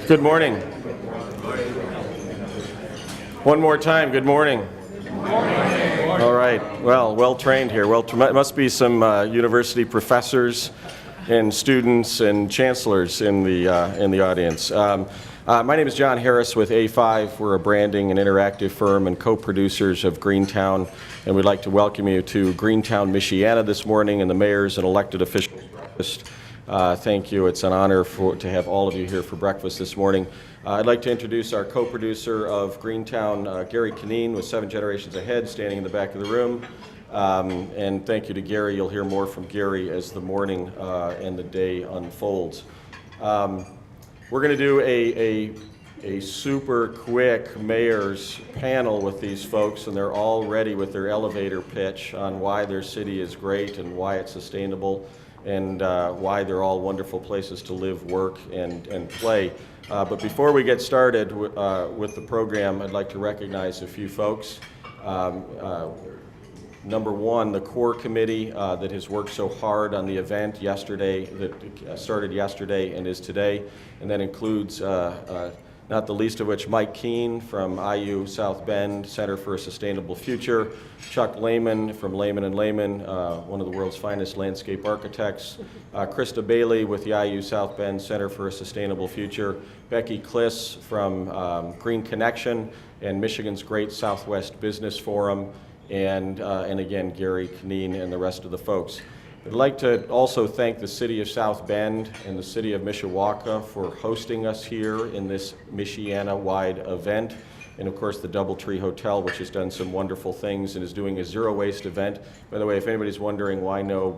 Good morning. One more time, good morning. All right, well trained here. Well, it must be some university professors and students and chancellors in the audience. My name is John Harris with A5. We're a branding and interactive firm and co-producers of GreenTown, and we'd like to welcome you to GreenTown Michiana this morning and the mayors and elected officials breakfast. Thank you. It's an honor to have all of you here for breakfast this morning. I'd like to introduce our co-producer of GreenTown, Gary Kneen, with 7 Generations Ahead, standing in the back of the room. And thank you to Gary. You'll hear more from Gary as the morning and the day unfolds. We're going to do a super quick mayor's panel with these folks, and they're all ready with their elevator pitch on why their city is great and why it's sustainable, and why they're all wonderful places to live, work, and play. But before we get started with the program, I'd like to recognize a few folks. Number one, the core committee that has worked so hard on the event yesterday, that started yesterday and is today, and that includes not the least of which Mike Keene from IU South Bend Center for a Sustainable Future, Chuck Lehman from Lehman & Lehman, one of the world's finest landscape architects, Krista Bailey with the IU South Bend Center for a Sustainable Future, Becky Kliss from Green Connection and Michigan's Great Southwest Business Forum, and again, Gary Kneen and the rest of the folks. I'd like to also thank the City of South Bend and the City of Mishawaka for hosting us here in this Michiana-wide event, and of course the Doubletree Hotel, which has done some wonderful things and is doing a zero-waste event. By the way, if anybody's wondering why no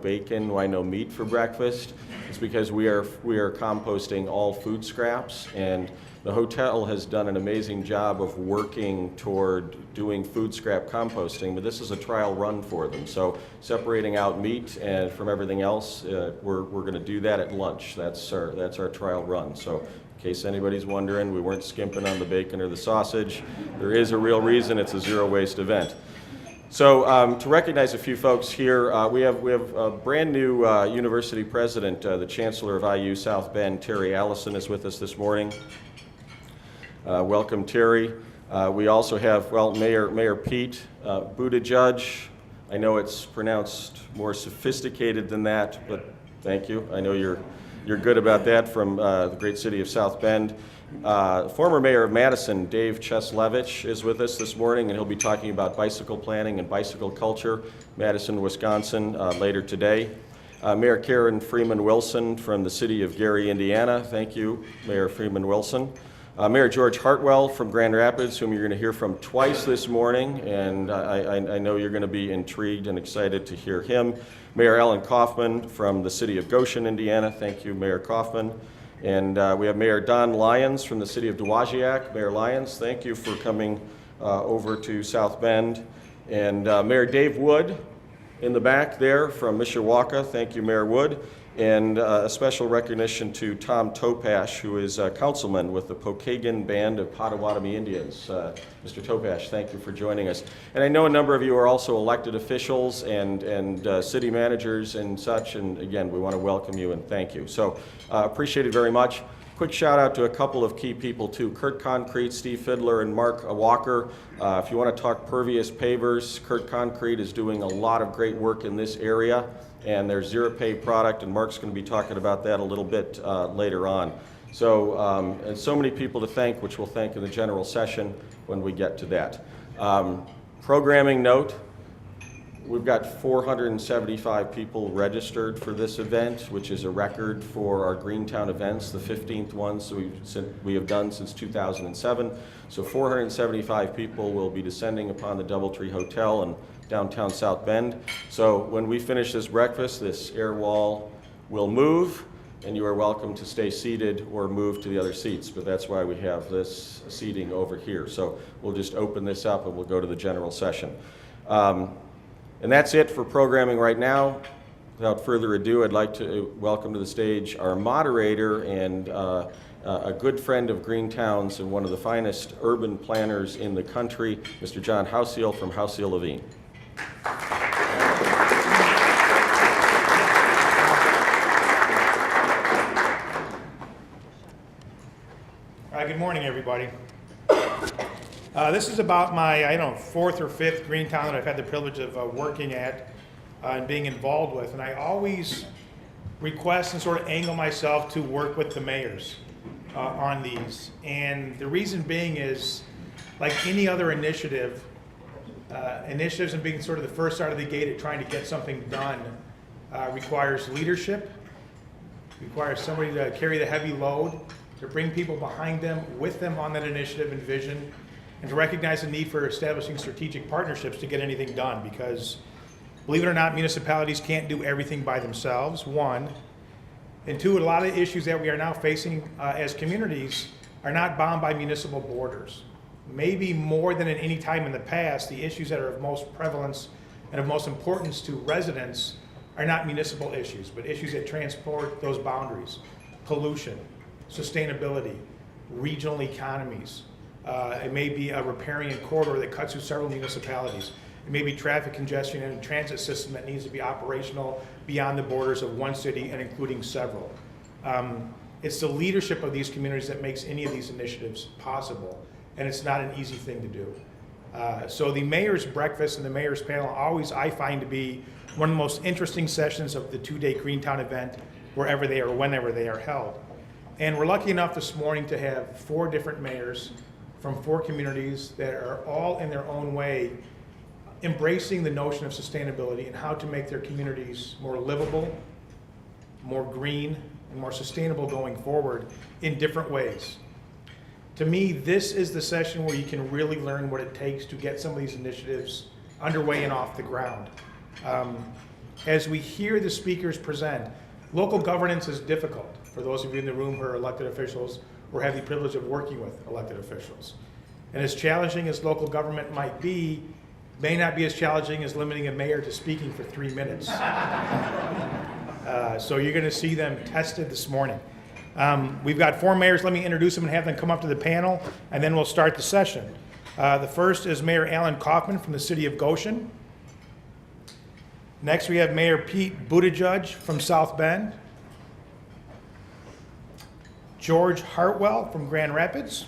bacon, why no meat for breakfast, it's because we are composting all food scraps, and the hotel has done an amazing job of working toward doing food scrap composting, but this is a trial run for them. So separating out meat and from everything else, we're going to do that at lunch. That's our trial run. So in case anybody's wondering, we weren't skimping on the bacon or the sausage. There is a real reason it's a zero-waste event. So to recognize a few folks here, we have a brand new university president, the Chancellor of IU South Bend, Terry Allison, is with us this morning. Welcome, Terry. We also have, Mayor Pete Buttigieg. I know it's pronounced more sophisticated than that, but thank you. I know you're good about that, from the great city of South Bend. Former Mayor of Madison, Dave Cheslevich, is with us this morning, and he'll be talking about bicycle planning and bicycle culture, Madison, Wisconsin, later today. Mayor Karen Freeman Wilson from the city of Gary, Indiana. Thank you, Mayor Freeman Wilson. Mayor George Hartwell from Grand Rapids, whom you're going to hear from twice this morning, and I know you're going to be intrigued and excited to hear him. Mayor Alan Kaufman from the city of Goshen, Indiana. Thank you, Mayor Kaufman. And we have Mayor Don Lyons from the city of Dowagiac. Mayor Lyons, thank you for coming over to South Bend. And Mayor Dave Wood in the back there from Mishawaka. Thank you, Mayor Wood. And a special recognition to Tom Topash, who is a councilman with the Pokagon Band of Potawatomi Indians. Mr. Topash, thank you for joining us. And I know a number of you are also elected officials and city managers and such, and again, we want to welcome you and thank you. So appreciate it very much. Quick shout out to a couple of key people too, Kurt Concrete, Steve Fiddler, and Mark Walker. If you want to talk pervious pavers, Kurt Concrete is doing a lot of great work in this area, and their ZeroPave product, and Mark's going to be talking about that a little bit later on. So, and so many people to thank, which we'll thank in the general session when we get to that. Programming note, we've got 475 people registered for this event, which is a record for our Greentown events, the 15th ones we have done since 2007. So 475 people will be descending upon the Doubletree Hotel in downtown South Bend. So when we finish this breakfast, this air wall will move, and you are welcome to stay seated or move to the other seats, but that's why we have this seating over here. So we'll just open this up and we'll go to the general session. And that's it for programming right now. Without further ado, I'd like to welcome to the stage our moderator and a good friend of Greentown's and one of the finest urban planners in the country, Mr. John Houseal from Houseal Levine. Good morning, everybody. This is about my, fourth or fifth Greentown that I've had the privilege of working at and being involved with. And I always request and sort of angle myself to work with the mayors on these. And the reason being is, like any other initiatives and being sort of the first out of the gate at trying to get something done requires leadership, requires somebody to carry the heavy load, to bring people behind them, with them on that initiative and vision, and to recognize the need for establishing strategic partnerships to get anything done. Because, believe it or not, municipalities can't do everything by themselves, one. And two, a lot of issues that we are now facing as communities are not bound by municipal borders. Maybe more than at any time in the past, the issues that are of most prevalence and of most importance to residents are not municipal issues, but issues that transport those boundaries: pollution, sustainability, regional economies. It may be a riparian corridor that cuts through several municipalities. It may be traffic congestion and a transit system that needs to be operational beyond the borders of one city and including several. It's the leadership of these communities that makes any of these initiatives possible, and it's not an easy thing to do. So the mayor's breakfast and the mayor's panel always, I find, to be one of the most interesting sessions of the two-day Greentown event, wherever they are, whenever they are held. And we're lucky enough this morning to have 4 different mayors from 4 communities that are all in their own way embracing the notion of sustainability and how to make their communities more livable, more green, and more sustainable going forward in different ways. To me, this is the session where you can really learn what it takes to get some of these initiatives underway and off the ground. As we hear the speakers present, local governance is difficult for those of you in the room who are elected officials or have the privilege of working with elected officials. And as challenging as local government might be, may not be as challenging as limiting a mayor to speaking for 3 minutes. So you're going to see them tested this morning. We've got 4 mayors. Let me introduce them and have them come up to the panel, and then we'll start the session. The first is Mayor Alan Kaufman from the city of Goshen. Next, we have Mayor Pete Buttigieg from South Bend. George Hartwell from Grand Rapids.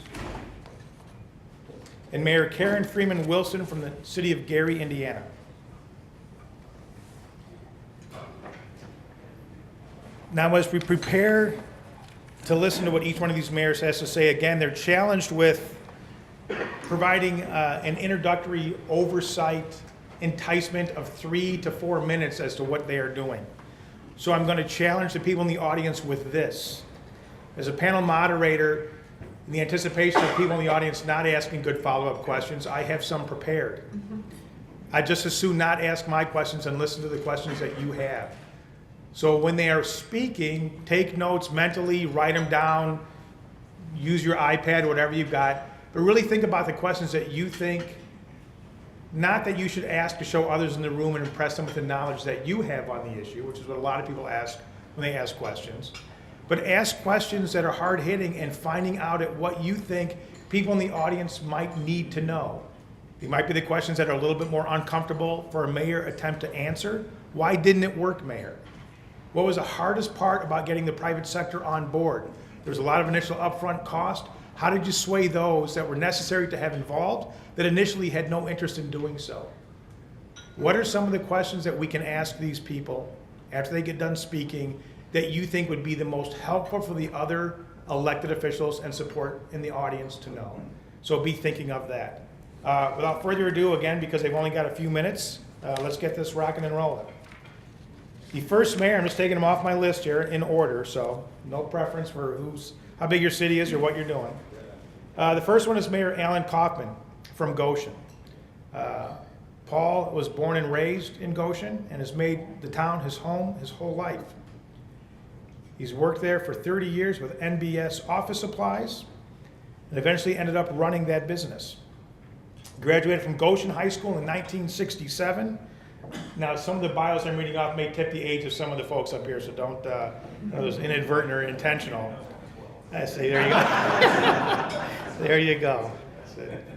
And Mayor Karen Freeman Wilson from the city of Gary, Indiana. Now, as we prepare to listen to what each one of these mayors has to say, again, they're challenged with providing an introductory oversight enticement of 3 to 4 minutes as to what they are doing. So I'm going to challenge the people in the audience with this. As a panel moderator, in the anticipation of people in the audience not asking good follow-up questions, I have some prepared. I just as soon not ask my questions and listen to the questions that you have. So when they are speaking, take notes mentally, write them down, use your iPad, whatever you've got, but really think about the questions that you think, not that you should ask to show others in the room and impress them with the knowledge that you have on the issue, which is what a lot of people ask when they ask questions, but ask questions that are hard-hitting and finding out at what you think people in the audience might need to know. They might be the questions that are a little bit more uncomfortable for a mayor attempt to answer. Why didn't it work, Mayor? What was the hardest part about getting the private sector on board? There was a lot of initial upfront cost. How did you sway those that were necessary to have involved that initially had no interest in doing so? What are some of the questions that we can ask these people after they get done speaking that you think would be the most helpful for the other elected officials and support in the audience to know? So be thinking of that. Without further ado, again, because they've only got a few minutes, let's get this rocking and rolling. The first mayor, I'm just taking them off my list here in order, so no preference for how big your city is or what you're doing. The first one is Mayor Alan Kaufman from Goshen. Paul was born and raised in Goshen and has made the town his home his whole life. He's worked there for 30 years with NBS Office Supplies and eventually ended up running that business. Graduated from Goshen High School in 1967. Now, some of the bios I'm reading off may tip the age of some of the folks up here, so don't, those inadvertent or intentional. I say, there you go. There you go.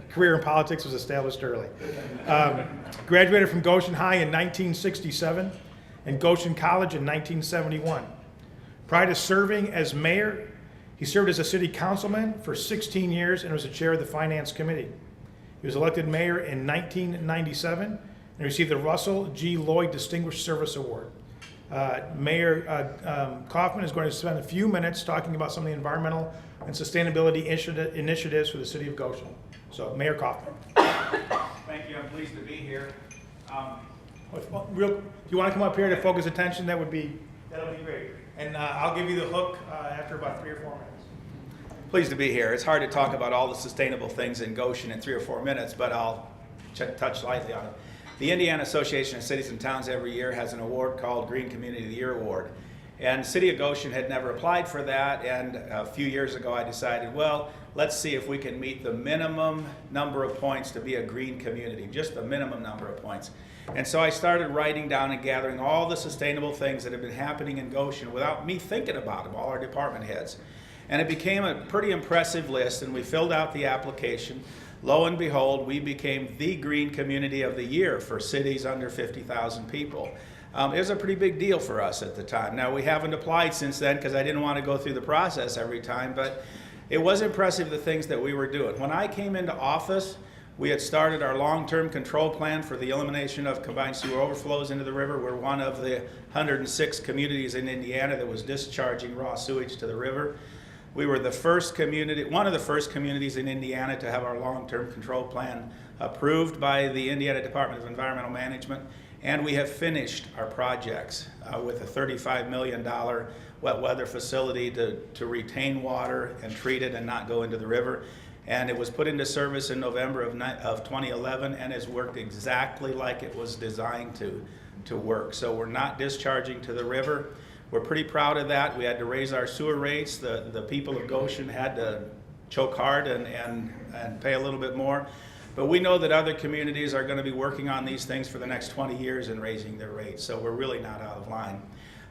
Career in politics was established early. Graduated from Goshen High in 1967 and Goshen College in 1971. Prior to serving as mayor, He served as a city councilman for 16 years and was the chair of the finance committee. He was elected mayor in 1997 and received the Russell G. Lloyd Distinguished Service Award. Mayor Kaufman is going to spend a few minutes talking about some of the environmental and sustainability initiatives for the city of Goshen. So, Mayor Kaufman. Thank you. I'm pleased to be here. Do you want to come up here to focus attention? That'll be great. And I'll give you the hook after about 3 or 4 minutes. Pleased to be here. It's hard to talk about all the sustainable things in Goshen in 3 or 4 minutes, but I'll touch lightly on it. The Indiana Association of Cities and Towns every year has an award called Green Community of the Year Award. And City of Goshen had never applied for that, and a few years ago I decided, well, let's see if we can meet the minimum number of points to be a green community, just the minimum number of points. And so I started writing down and gathering all the sustainable things that have been happening in Goshen without me thinking about them, all our department heads. And it became a pretty impressive list, and we filled out the application. Lo and behold, we became the Green Community of the Year for cities under 50,000 people. It was a pretty big deal for us at the time. Now, we haven't applied since then because I didn't want to go through the process every time, but it was impressive the things that we were doing. When I came into office, we had started our long-term control plan for the elimination of combined sewer overflows into the river. We're one of the 106 communities in Indiana that was discharging raw sewage to the river. We were the first community, one of the first communities in Indiana to have our long-term control plan approved by the Indiana Department of Environmental Management, and we have finished our projects with a $35 million wet weather facility to retain water and treat it and not go into the river. And it was put into service in November of 2011 and has worked exactly like it was designed to work. So we're not discharging to the river. We're pretty proud of that. We had to raise our sewer rates. The people of Goshen had to choke hard and pay a little bit more. But we know that other communities are going to be working on these things for the next 20 years and raising their rates. So we're really not out of line.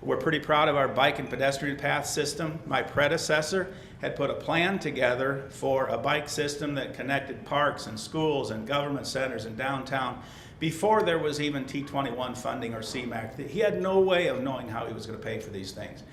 We're pretty proud of our bike and pedestrian path system. My predecessor had put a plan together for a bike system that connected parks and schools and government centers and downtown before there was even T21 funding or CMAQ. He had no way of knowing how he was going to pay for these things.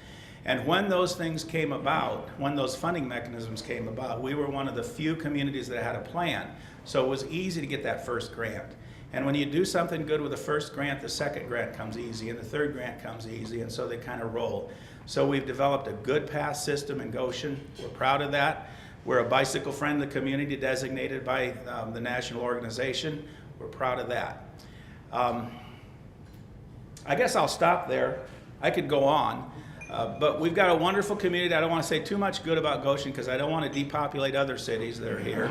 And when those things came about, when those funding mechanisms came about, we were one of the few communities that had a plan. So it was easy to get that first grant. And when you do something good with the first grant, the second grant comes easy, and the third grant comes easy, and so they kind of roll. So we've developed a good path system in Goshen. We're proud of that. We're a bicycle-friendly community designated by the national organization. We're proud of that. I guess I'll stop there. I could go on. But we've got a wonderful community. I don't want to say too much good about Goshen because I don't want to depopulate other cities that are here.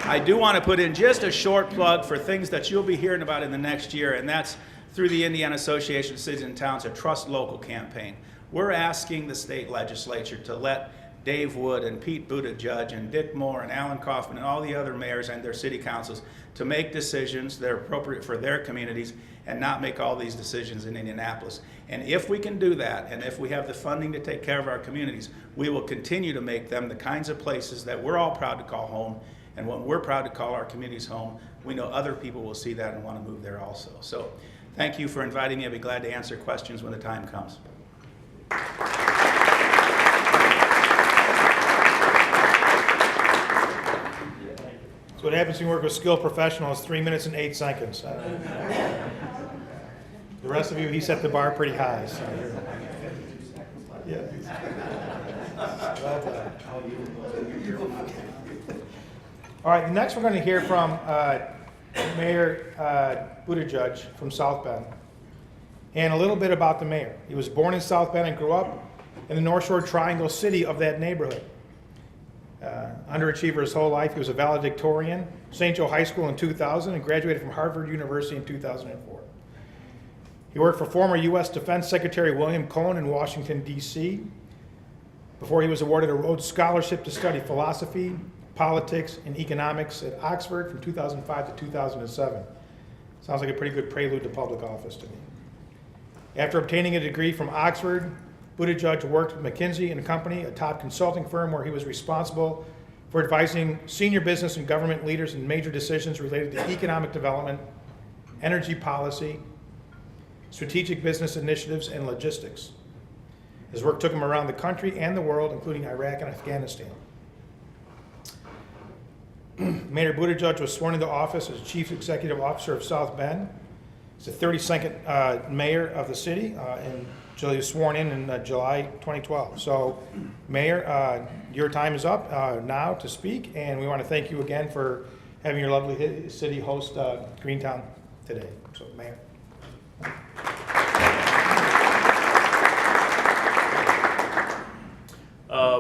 I do want to put in just a short plug for things that you'll be hearing about in the next year, and that's through the Indiana Association of Cities and Towns, a Trust Local campaign. We're asking the state legislature to let Dave Wood and Pete Buttigieg and Dick Moore and Alan Kaufman and all the other mayors and their city councils to make decisions that are appropriate for their communities and not make all these decisions in Indianapolis. And if we can do that, and if we have the funding to take care of our communities, we will continue to make them the kinds of places that we're all proud to call home. And when we're proud to call our communities home, we know other people will see that and want to move there also. So thank you for inviting me. I'll be glad to answer questions when the time comes. So what happens when you work with skilled professionals, 3 minutes and 8 seconds. The rest of you, he set the bar pretty high. So yeah. All right, next we're going to hear from Mayor Buttigieg from South Bend, and a little bit about the mayor. He was born in South Bend and grew up in the North Shore Triangle city of that neighborhood. Underachiever his whole life. He was a valedictorian, St. Joe High School in 2000, and graduated from Harvard University in 2004. He worked for former U.S. Defense Secretary William Cohen in Washington, D.C., before he was awarded a Rhodes Scholarship to study philosophy, politics, and economics at Oxford from 2005 to 2007. Sounds like a pretty good prelude to public office to me. After obtaining a degree from Oxford, Buttigieg worked with McKinsey & Company, a top consulting firm where he was responsible for advising senior business and government leaders in major decisions related to economic development, energy policy, strategic business initiatives, and logistics. His work took him around the country and the world, including Iraq and Afghanistan. Mayor Buttigieg was sworn into office as Chief Executive Officer of South Bend. He's the 32nd mayor of the city, and he was sworn in July 2012. So, Mayor, your time is up now to speak, and we want to thank you again for having your lovely city host Greentown today. So, Mayor.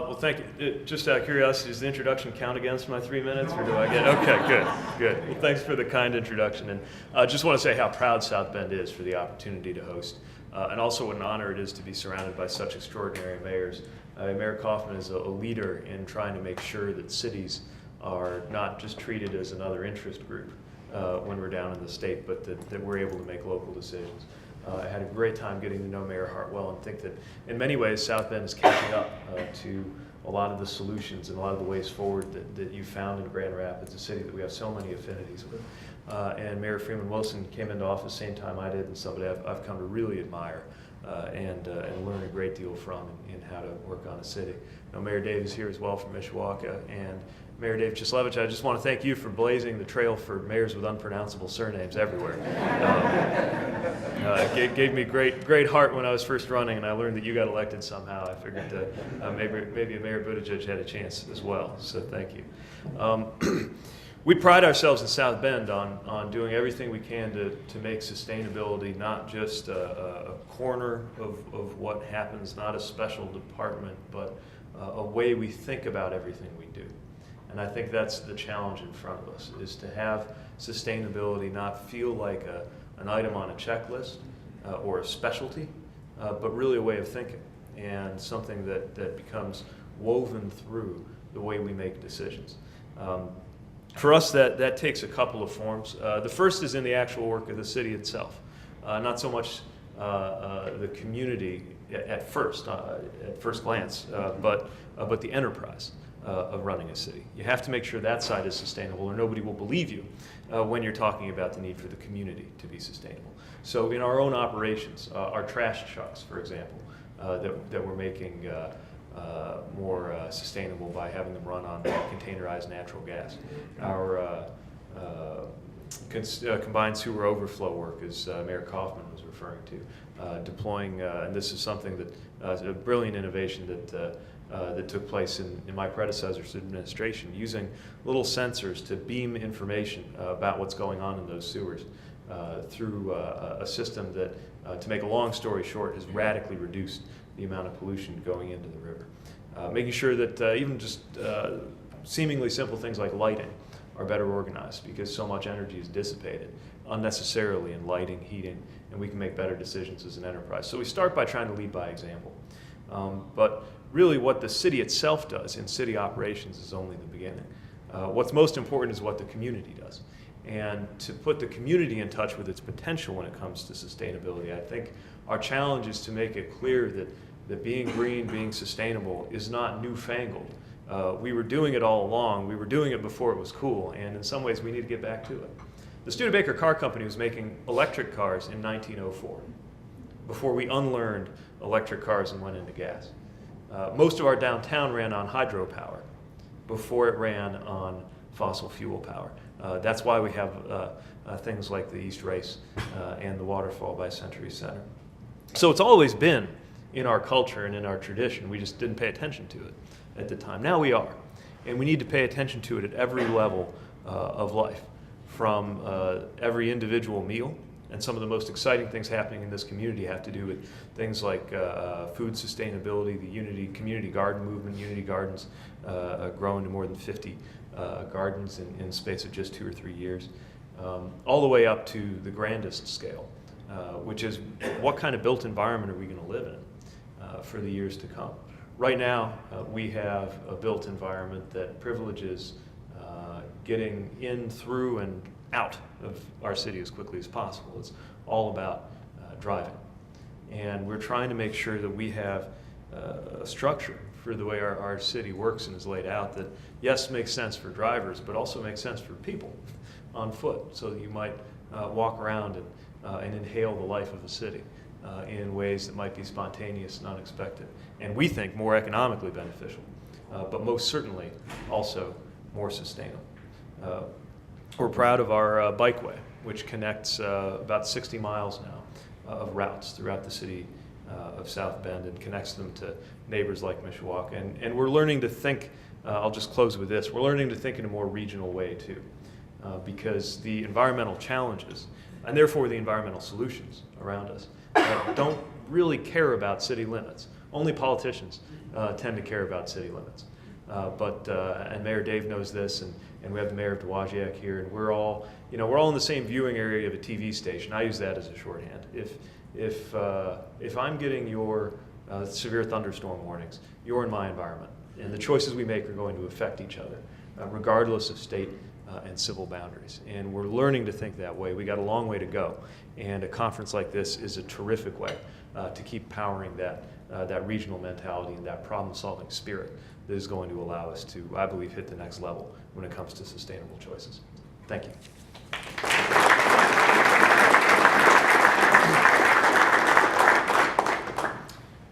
Well, thank you. Just out of curiosity, does the introduction count against my 3 minutes, or do I get? Okay, good. Well, thanks for the kind introduction, and I just want to say how proud South Bend is for the opportunity to host, and also what an honor it is to be surrounded by such extraordinary mayors. Mayor Kaufman is a leader in trying to make sure that cities are not just treated as another interest group when we're down in the state, but that we're able to make local decisions. I had a great time getting to know Mayor Hartwell and think that in many ways South Bend is catching up to a lot of the solutions and a lot of the ways forward that you found in Grand Rapids, a city that we have so many affinities with. And Mayor Freeman Wilson came into office the same time I did, and somebody I've come to really admire and learn a great deal from in how to work on a city. Now, Mayor Dave is here as well from Mishawaka, and Mayor Dave Chislevich, I just want to thank you for blazing the trail for mayors with unpronounceable surnames everywhere. It gave me great heart when I was first running, and I learned that you got elected somehow. I figured that maybe Mayor Buttigieg had a chance as well, so thank you. We pride ourselves in South Bend on doing everything we can to make sustainability not just a corner of what happens, not a special department, but a way we think about everything we do. And I think that's the challenge in front of us, is to have sustainability not feel like an item on a checklist or a specialty, but really a way of thinking and something that becomes woven through the way we make decisions. For us, that takes a couple of forms. The first is in the actual work of the city itself, not so much the community at first glance, but the enterprise of running a city. You have to make sure that side is sustainable, or nobody will believe you when you're talking about the need for the community to be sustainable. So in our own operations, our trash trucks, for example, that we're making more sustainable by having them run on containerized natural gas. Our combined sewer overflow work, as Mayor Kaufman was referring to, deploying, and this is something that a brilliant innovation that took place in my predecessor's administration, using little sensors to beam information about what's going on in those sewers through a system that, to make a long story short, has radically reduced the amount of pollution going into the river. Making sure that even just seemingly simple things like lighting are better organized, because so much energy is dissipated unnecessarily in lighting, heating, and we can make better decisions as an enterprise. So we start by trying to lead by example. But really what the city itself does in city operations is only the beginning. What's most important is what the community does. And to put the community in touch with its potential when it comes to sustainability, I think our challenge is to make it clear that being green, being sustainable is not newfangled. We were doing it all along. We were doing it before it was cool, and in some ways we need to get back to it. The Studebaker Car Company was making electric cars in 1904, before we unlearned electric cars and went into gas. Most of our downtown ran on hydropower before it ran on fossil fuel power. That's why we have things like the East Race and the waterfall by Century Center. So it's always been in our culture and in our tradition. We just didn't pay attention to it at the time. Now we are, and we need to pay attention to it at every level of life, from every individual meal. And some of the most exciting things happening in this community have to do with things like food sustainability, the community garden movement. Unity Gardens grown to more than 50 gardens in the space of just 2 or 3 years, all the way up to the grandest scale, which is what kind of built environment are we going to live in for the years to come. Right now, we have a built environment that privileges getting in, through, and out of our city as quickly as possible. It's all about driving. And we're trying to make sure that we have a structure for the way our city works and is laid out that, yes, makes sense for drivers, but also makes sense for people on foot, so that you might walk around and inhale the life of a city. in ways that might be spontaneous and unexpected, and we think more economically beneficial, but most certainly also more sustainable. We're proud of our bikeway, which connects about 60 miles now of routes throughout the city of South Bend and connects them to neighbors like Mishawaka. And we're learning to think, I'll just close with this, we're learning to think in a more regional way too, because the environmental challenges, and therefore the environmental solutions around us, don't really care about city limits. Only politicians tend to care about city limits. And Mayor Dave knows this, and we have the mayor of Dowagiac here, and we're all in the same viewing area of a TV station. I use that as a shorthand. If I'm getting your severe thunderstorm warnings, you're in my environment, and the choices we make are going to affect each other, regardless of state and civil boundaries. And we're learning to think that way. We got a long way to go, and a conference like this is a terrific way to keep powering that regional mentality and that problem-solving spirit that is going to allow us to, I believe, hit the next level when it comes to sustainable choices. Thank you.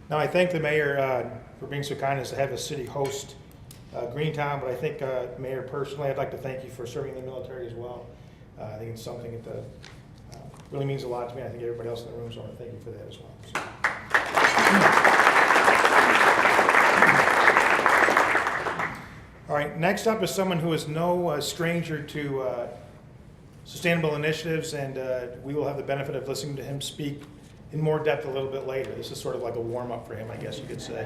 Now, I thank the mayor for being so kind as to have the city host Greentown, but I think, Mayor, personally, I'd like to thank you for serving in the military as well. I think it's something that really means a lot to me. I think everybody else in the room, so I want to thank you for that as well. So. All right, next up is someone who is no stranger to sustainable initiatives, and we will have the benefit of listening to him speak in more depth a little bit later. This is sort of like a warm-up for him, I guess you could say.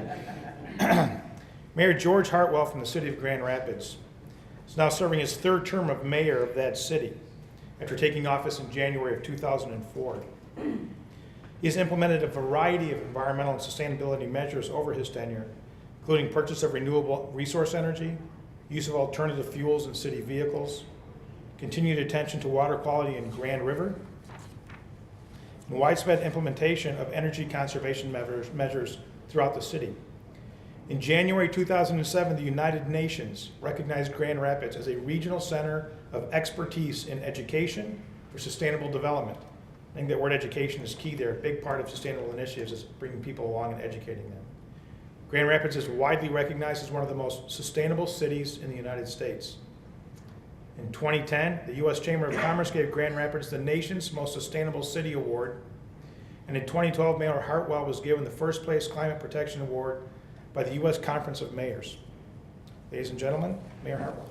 Mayor George Hartwell from the city of Grand Rapids is now serving his third term of mayor of that city after taking office in January of 2004. He has implemented a variety of environmental and sustainability measures over his tenure, including purchase of renewable resource energy, use of alternative fuels in city vehicles, continued attention to water quality in Grand River, and widespread implementation of energy conservation measures throughout the city. In January 2007, the United Nations recognized Grand Rapids as a regional center of expertise in education for sustainable development. I think that word education is key there. A big part of sustainable initiatives is bringing people along and educating them. Grand Rapids is widely recognized as one of the most sustainable cities in the United States. In 2010, the U.S. Chamber of Commerce gave Grand Rapids the nation's most sustainable city award. And in 2012, Mayor Hartwell was given the first place Climate Protection Award by the U.S. Conference of Mayors. Ladies and gentlemen, Mayor Hartwell.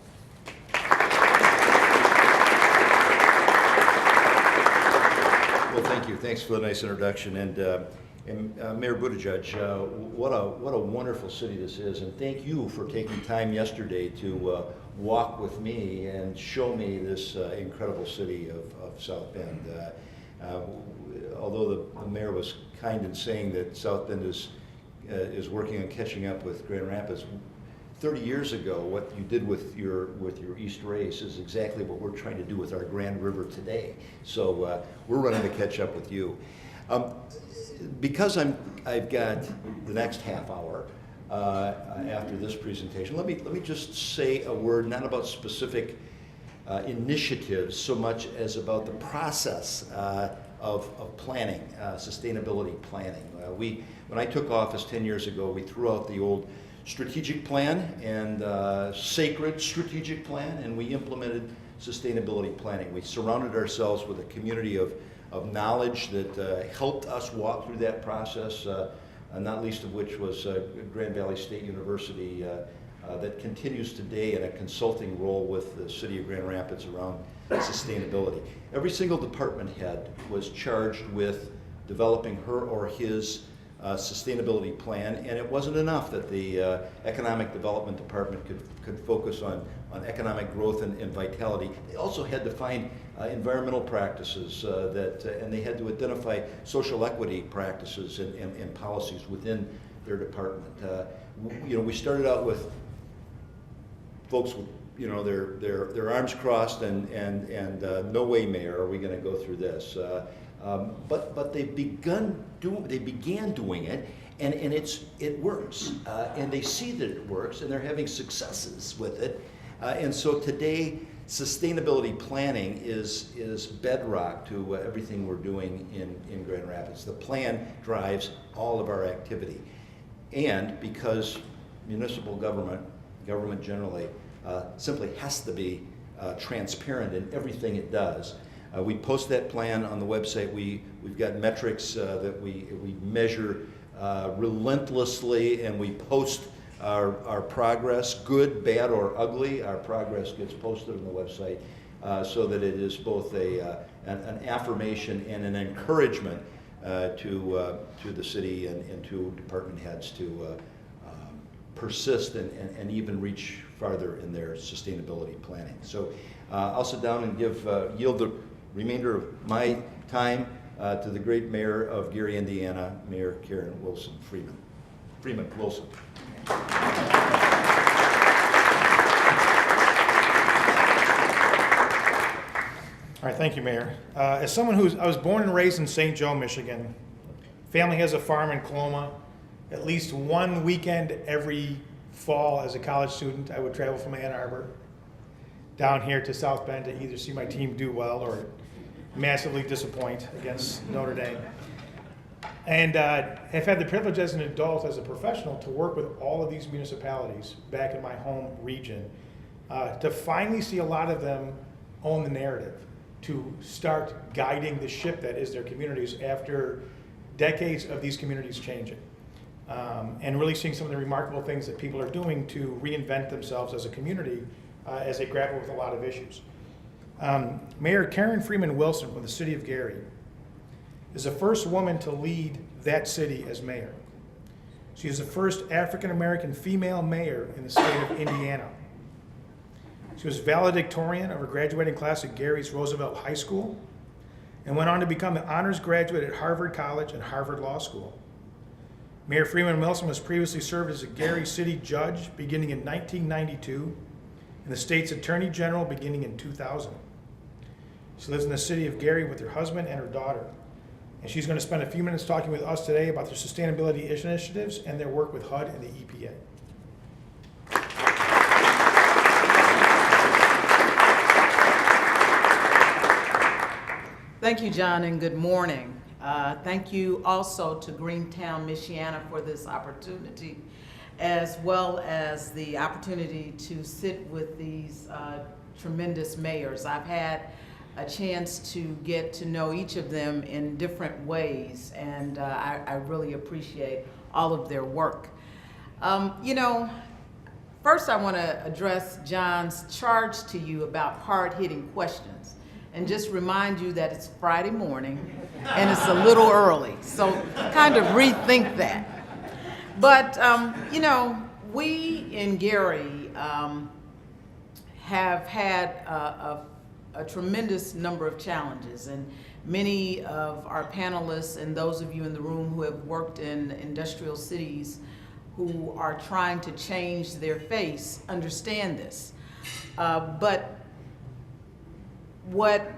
Well, thank you. Thanks for the nice introduction. And Mayor Buttigieg, what a wonderful city this is. And thank you for taking time yesterday to walk with me and show me this incredible city of South Bend. Although the mayor was kind in saying that South Bend is working on catching up with Grand Rapids, 30 years ago, what you did with your East Race is exactly what we're trying to do with our Grand River today. So we're running to catch up with you. Because I've got the next half hour after this presentation, let me just say a word not about specific initiatives so much as about the process of planning, sustainability planning. When I took office 10 years ago, we threw out the old strategic plan and sacred strategic plan, and we implemented sustainability planning. We surrounded ourselves with a community of knowledge that helped us walk through that process, not least of which was Grand Valley State University that continues today in a consulting role with the city of Grand Rapids around sustainability. Every single department head was charged with developing her or his sustainability plan, and it wasn't enough that the economic development department could focus on economic growth and vitality. They also had to find environmental practices and they had to identify social equity practices and policies within their department. We started out with folks with their arms crossed and no way, Mayor, are we going to go through this. But they began doing it, and it works, and they see that it works, and they're having successes with it. And so today, sustainability planning is bedrock to everything we're doing in Grand Rapids. The plan drives all of our activity. And because municipal government generally, simply has to be transparent in everything it does. We post that plan on the website. We've got metrics that we measure relentlessly, and we post our progress, good, bad, or ugly. Our progress gets posted on the website so that it is both an affirmation and an encouragement to the city and to department heads to persist and even reach farther in their sustainability planning. So I'll sit down and yield the remainder of my time to the great mayor of Gary, Indiana, Mayor Karen Freeman Wilson. All right, thank you, Mayor. As someone I was born and raised in St. Joe, Michigan. Family has a farm in Coloma. At least one weekend every fall as a college student, I would travel from Ann Arbor down here to South Bend to either see my team do well or massively disappoint against Notre Dame. And have had the privilege as an adult, as a professional, to work with all of these municipalities back in my home region, to finally see a lot of them own the narrative, to start guiding the ship that is their communities after decades of these communities changing. And really seeing some of the remarkable things that people are doing to reinvent themselves as a community as they grapple with a lot of issues. Mayor Karen Freeman Wilson from the city of Gary is the first woman to lead that city as mayor. She is the first African-American female mayor in the state of Indiana. She was valedictorian of her graduating class at Gary's Roosevelt High School and went on to become an honors graduate at Harvard College and Harvard Law School. Mayor Freeman Wilson was previously served as a Gary City judge beginning in 1992 and the state's attorney general beginning in 2000. She lives in the city of Gary with her husband and her daughter. And she's going to spend a few minutes talking with us today about their sustainability initiatives and their work with HUD and the EPA. Thank you, John, and good morning. Thank you also to GreenTown Michiana for this opportunity, as well as the opportunity to sit with these tremendous mayors. I've had a chance to get to know each of them in different ways, and I really appreciate all of their work. First I want to address John's charge to you about hard-hitting questions, and just remind you that it's Friday morning and it's a little early, so kind of rethink that. But, we in Gary have had a tremendous number of challenges, and many of our panelists and those of you in the room who have worked in industrial cities who are trying to change their face understand this. But what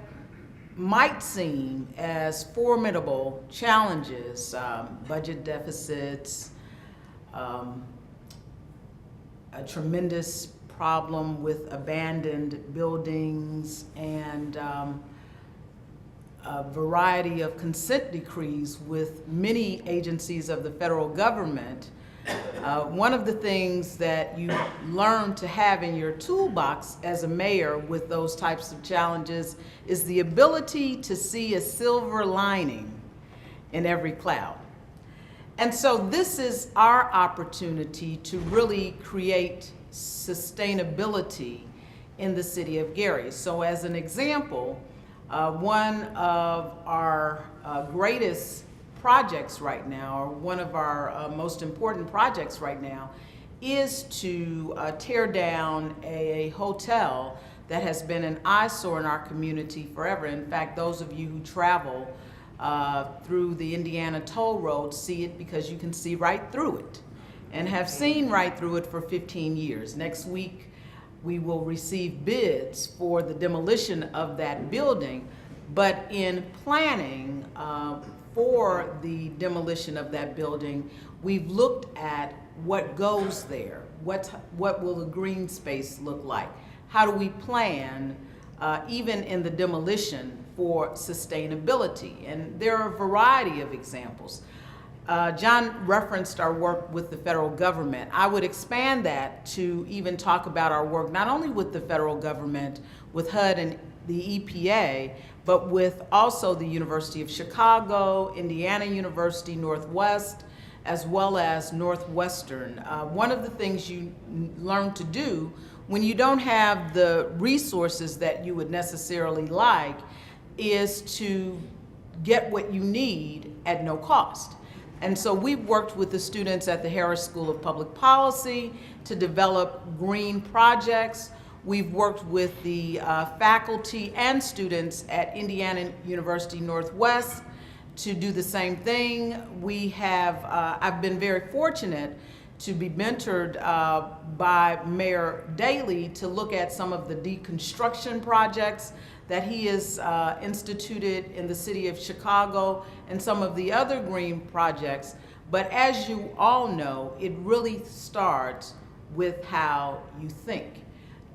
might seem as formidable challenges, budget deficits, a tremendous problem with abandoned buildings, and a variety of consent decrees with many agencies of the federal government. One of the things that you learn to have in your toolbox as a mayor with those types of challenges is the ability to see a silver lining in every cloud. And so this is our opportunity to really create sustainability in the city of Gary. So as an example, one of our greatest projects right now, or one of our most important projects right now, is to tear down a hotel that has been an eyesore in our community forever. In fact, those of you who travel through the Indiana toll road see it because you can see right through it, and have seen right through it for 15 years. Next week, we will receive bids for the demolition of that building, but in planning for the demolition of that building, we've looked at what goes there, what will the green space look like, how do we plan, even in the demolition, for sustainability? And there are a variety of examples. John referenced our work with the federal government. I would expand that to even talk about our work not only with the federal government, with HUD and the EPA, but with also the University of Chicago, Indiana University Northwest, as well as Northwestern. One of the things you learn to do when you don't have the resources that you would necessarily like is to get what you need at no cost. And so we've worked with the students at the Harris School of Public Policy to develop green projects. We've worked with the faculty and students at Indiana University Northwest to do the same thing. We have, I've been very fortunate to be mentored by Mayor Daley to look at some of the deconstruction projects that he has instituted in the city of Chicago and some of the other green projects. But as you all know, it really starts with how you think.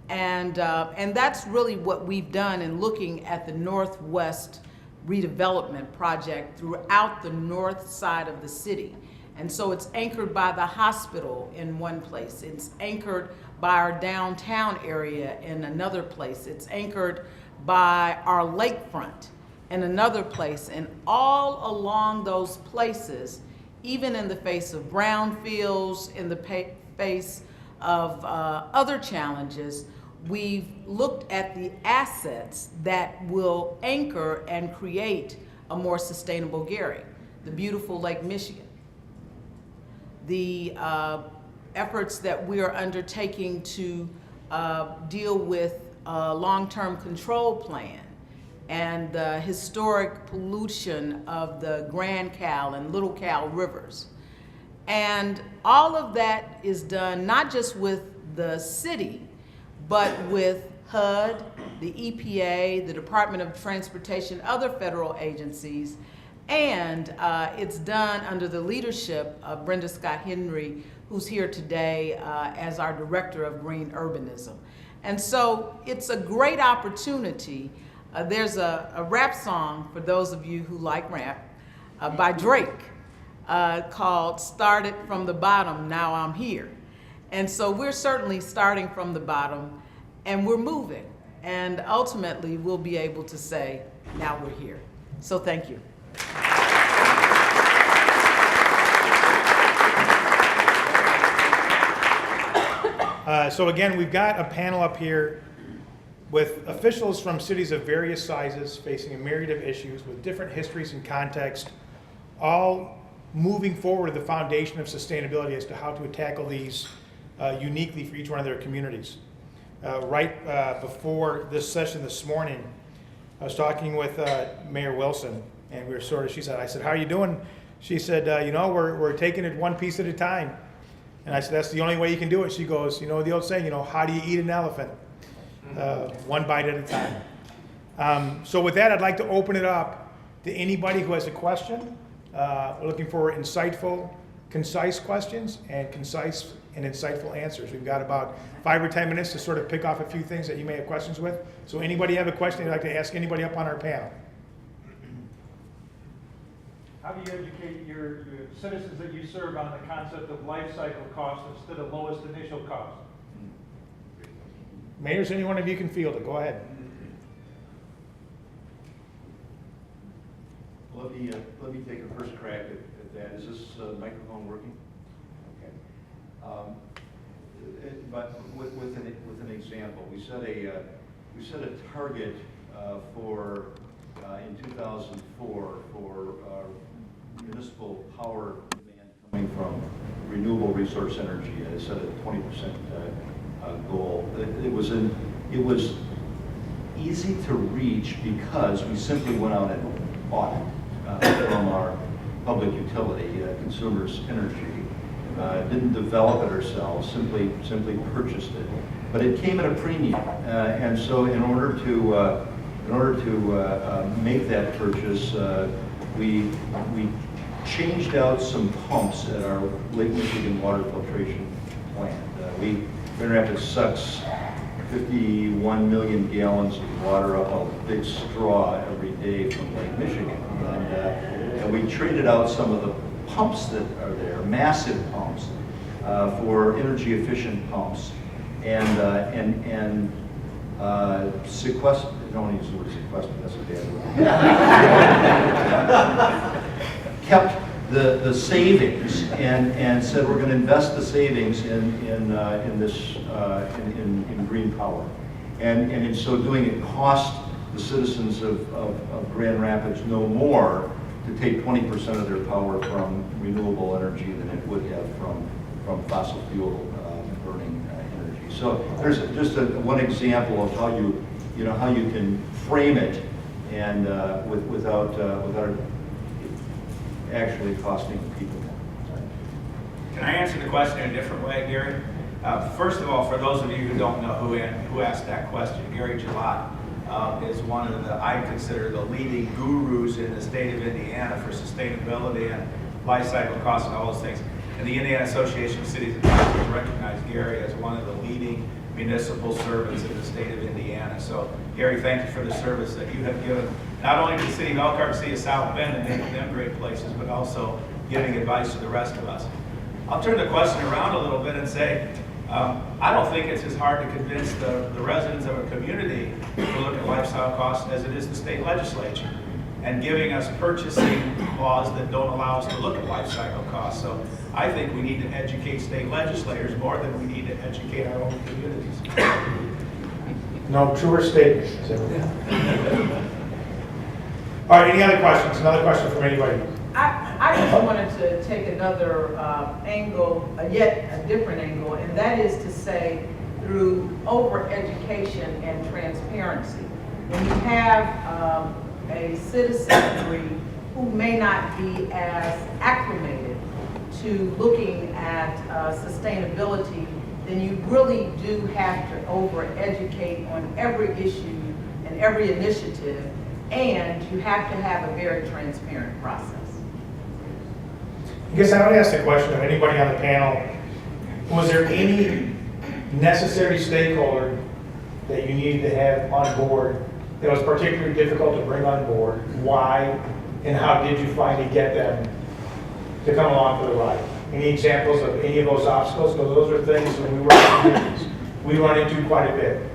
And that's really what we've done in looking at the Northwest redevelopment project throughout the north side of the city. And so it's anchored by the hospital in one place. It's anchored by our downtown area in another place. It's anchored by our lakefront in another place. And all along those places, even in the face of brownfields, in the face of other challenges, we've looked at the assets that will anchor and create a more sustainable Gary. The beautiful Lake Michigan, the efforts that we are undertaking to deal with a long-term control plan and the historic pollution of the Grand Cal and Little Cal rivers. And all of that is done not just with the city, but with HUD, the EPA, the Department of Transportation, other federal agencies, and it's done under the leadership of Brenda Scott Henry, who's here today as our Director of Green Urbanism. And so it's a great opportunity. There's a rap song, for those of you who like rap, by Drake called "Started from the Bottom, Now I'm Here." And so we're certainly starting from the bottom and we're moving. And ultimately we'll be able to say, now we're here. So thank you. So again, we've got a panel up here with officials from cities of various sizes facing a myriad of issues with different histories and context, all moving forward to the foundation of sustainability as to how to tackle these uniquely for each one of their communities. Right before this session this morning, I was talking with Mayor Wilson, and we were I said, how are you doing? She said, you know, we're taking it one piece at a time. And I said, that's the only way you can do it. She goes, you know the old saying, you know, how do you eat an elephant? One bite at a time. So with that, I'd like to open it up to anybody who has a question. We're looking for insightful, concise questions and concise and insightful answers. We've got about 5 or 10 minutes to sort of pick off a few things that you may have questions with. So anybody have a question you'd like to ask anybody up on our panel? How do you educate your citizens that you serve on the concept of life cycle cost instead of lowest initial cost? Mayors, any one of you can field it. Go ahead. Let me take a first crack at that. Is this microphone working? Okay. But with an example, we set a target for in 2004 for municipal power demand coming from renewable resource energy. I set a 20% goal. It was easy to reach because we simply went out and bought it from our public utility, Consumers Energy. Didn't develop it ourselves, simply purchased it. But it came at a premium, and so in order to make that purchase, we changed out some pumps at our Lake Michigan water filtration plant. Grand Rapids sucks 51 million gallons of water up a big straw every day from Lake Michigan. And we traded out some of the pumps that are there, massive pumps, for energy efficient pumps. And sequester, don't use the word sequester, that's a bad word. Kept the savings and said we're going to invest the savings in green power, and in so doing it cost the citizens of Grand Rapids no more to take 20% of their power from renewable energy than it would have from fossil fuel burning energy. So there's just one example of how how you can frame it and without actually costing people more. Can I answer the question in a different way, Gary? First of all, for those of you who don't know who asked that question, Gary Gillott is one of the, I consider, the leading gurus in the state of Indiana for sustainability and life cycle costs and all those things. And the Indiana Association of Cities and Towns has recognized Gary as one of the leading municipal servants in the state of Indiana. So, Gary, thank you for the service that you have given, not only to the city of Elkhart, city of South Bend, and making them great places, but also giving advice to the rest of us. I'll turn the question around a little bit and say, I don't think it's as hard to convince the residents of a community to look at lifestyle costs as it is the state legislature, and giving us purchasing laws that don't allow us to look at life cycle costs. So I think we need to educate state legislators more than we need to educate our own communities. No truer statement. All right, any other questions? Another question from anybody? I just wanted to take another angle, yet a different angle, and that is to say through over-education and transparency. When you have a citizenry who may not be as acclimated to looking at sustainability, then you really do have to over-educate on every issue and every initiative, and you have to have a very transparent process. I guess I would ask the question of anybody on the panel, was there any necessary stakeholder that you needed to have on board that was particularly difficult to bring on board? Why, and how did you finally get them to come along for the ride? Any examples of any of those obstacles? Because those are things when we work in communities, we run into quite a bit.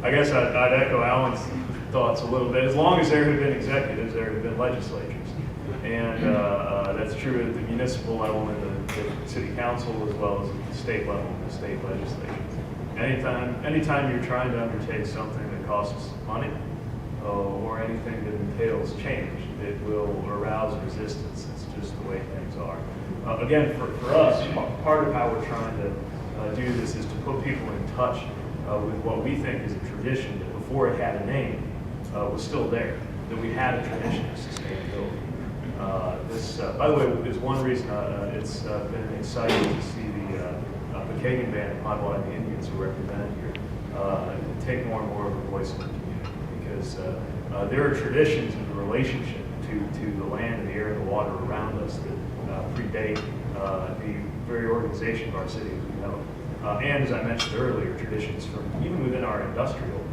I guess I'd echo Alan's thoughts a little bit. As long as there have been executives, there have been legislatures. And that's true at the municipal level and the city council, as well as at the state level and the state legislature. Anytime you're trying to undertake something that costs money or anything that entails change, it will arouse resistance. It's just the way things are. Again, for us, part of how we're trying to do this is to put people in touch with what we think is a tradition that before it had a name was still there, that we had a tradition of sustainability. This, by the way, is one reason it's been exciting to see the Kagan Band and Potawatomi Indians who are represented here take more and more of a voice in the community, because there are traditions in the relationship to the land and the air and the water around us that predate the very organization of our city as we know. And as I mentioned earlier, traditions from even within our industrial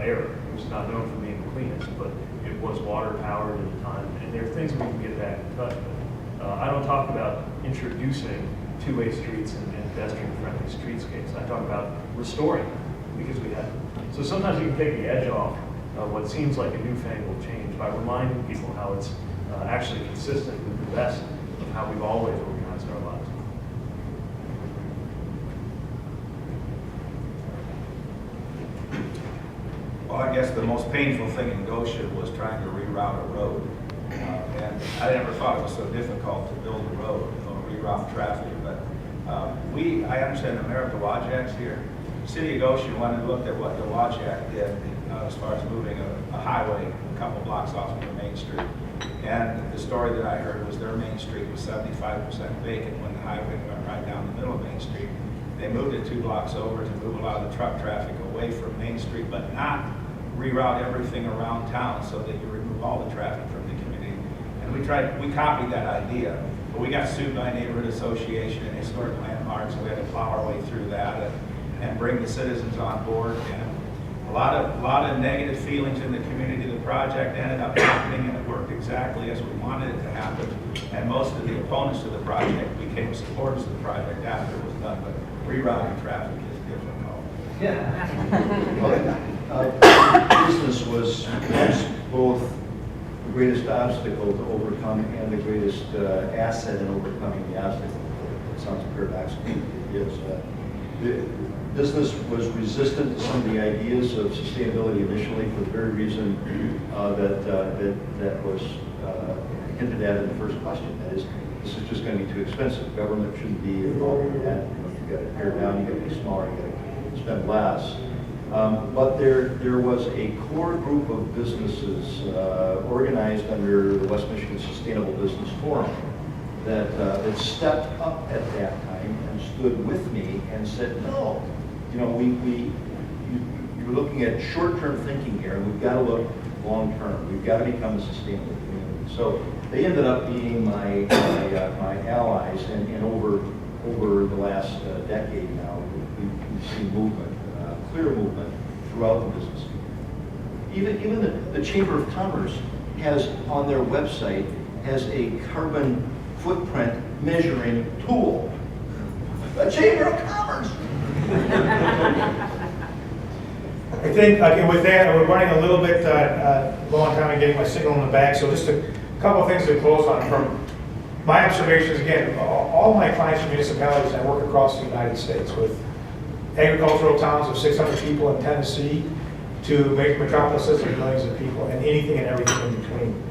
era. It was not known for being the cleanest, but it was water powered at the time. And there are things we can get back in touch with. I don't talk about introducing two-way streets and pedestrian-friendly streetscapes. I talk about restoring them because we have them. So sometimes you can take the edge off what seems like a newfangled change by reminding people how it's actually consistent with the best of how we've always organized our lives. Well, I guess the most painful thing in Goshen was trying to reroute a road. And I never thought it was so difficult to build a road or reroute traffic. But I understand America Wajak's here. The city of Goshen went and looked at what the Wajak did as far as moving a highway a couple blocks off of the main street. And the story that I heard was their main street was 75% vacant when the highway went right down the middle of Main Street. They moved it 2 blocks over to move a lot of the truck traffic away from Main Street, but not reroute everything around town so that you remove all the traffic from the community. And we copied that idea, but we got sued by a neighborhood association and historic landmarks, and we had to plow our way through that and bring the citizens on board. And a lot of negative feelings in the community. The project ended up happening, and it worked exactly as we wanted it to happen. And most of the opponents of the project became supporters of the project after it was done. But rerouting traffic is difficult. Business was once both the greatest obstacle to overcome and the greatest asset in overcoming the obstacle. It sounds paradoxical, it is. The business was resistant to some of the ideas of sustainability initially for the very reason that was hinted at in the first question. That is, this is just going to be too expensive. Government shouldn't be involved in that. You've got to pare down, you've got to be smaller, you've got to spend less. But there was a core group of businesses organized under the West Michigan Sustainable Business Forum that stepped up at that time and stood with me and said, no, you know, you're looking at short-term thinking here, and we've got to look long-term. We've got to become a sustainable community. So they ended up being my allies, and over the last decade now, we've seen movement, clear movement throughout the business community. Even the Chamber of Commerce has on their website has a carbon footprint measuring tool. The Chamber of Commerce. I think, with that, we're running a little bit low on time and getting my signal in the back, so just a couple of things to close on. From my observations, again, all my clients are municipalities, and I work across the United States with agricultural towns of 600 people in Tennessee to major metropolises of millions of people, and anything and everything in between.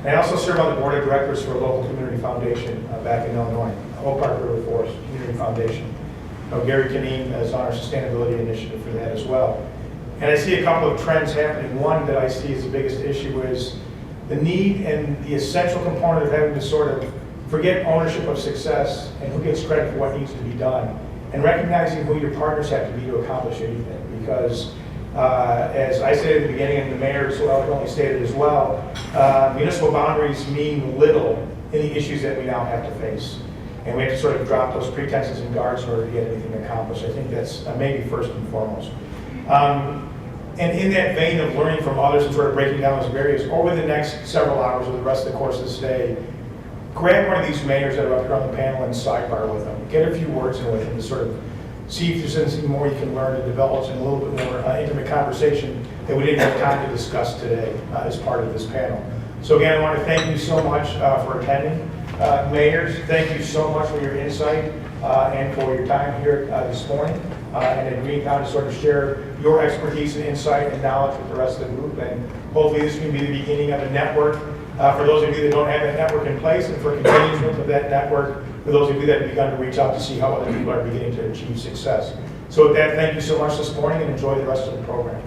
I also serve on the board of directors for a local community foundation back in Illinois, Oak Park River Forest Community Foundation. Gary Kineen is on our sustainability initiative for that as well. And I see a couple of trends happening. One that I see as the biggest issue is the need and the essential component of having to sort of forget ownership of success and who gets credit for what needs to be done, and recognizing who your partners have to be to accomplish anything. Because as I said at the beginning, and the mayor so eloquently stated as well, municipal boundaries mean little in the issues that we now have to face. And we have to sort of drop those pretenses and guards in order to get anything accomplished. I think that's maybe first and foremost. And in that vein of learning from others and sort of breaking down those barriers, over the next several hours or the rest of the course of this day, grab one of these mayors that are up here on the panel and sidebar with them. Get a few words in with them to sort of see if there's anything more you can learn to develop in a little bit more intimate conversation that we didn't have time to discuss today as part of this panel. So again, I want to thank you so much for attending. Mayors, thank you so much for your insight and for your time here this morning. And at GreenTown to sort of share your expertise and insight and knowledge with the rest of the group. And hopefully this can be the beginning of a network for those of you that don't have that network in place, and for continuation of that network for those of you that have begun to reach out to see how other people are beginning to achieve success. So with that, thank you so much this morning, and enjoy the rest of the program.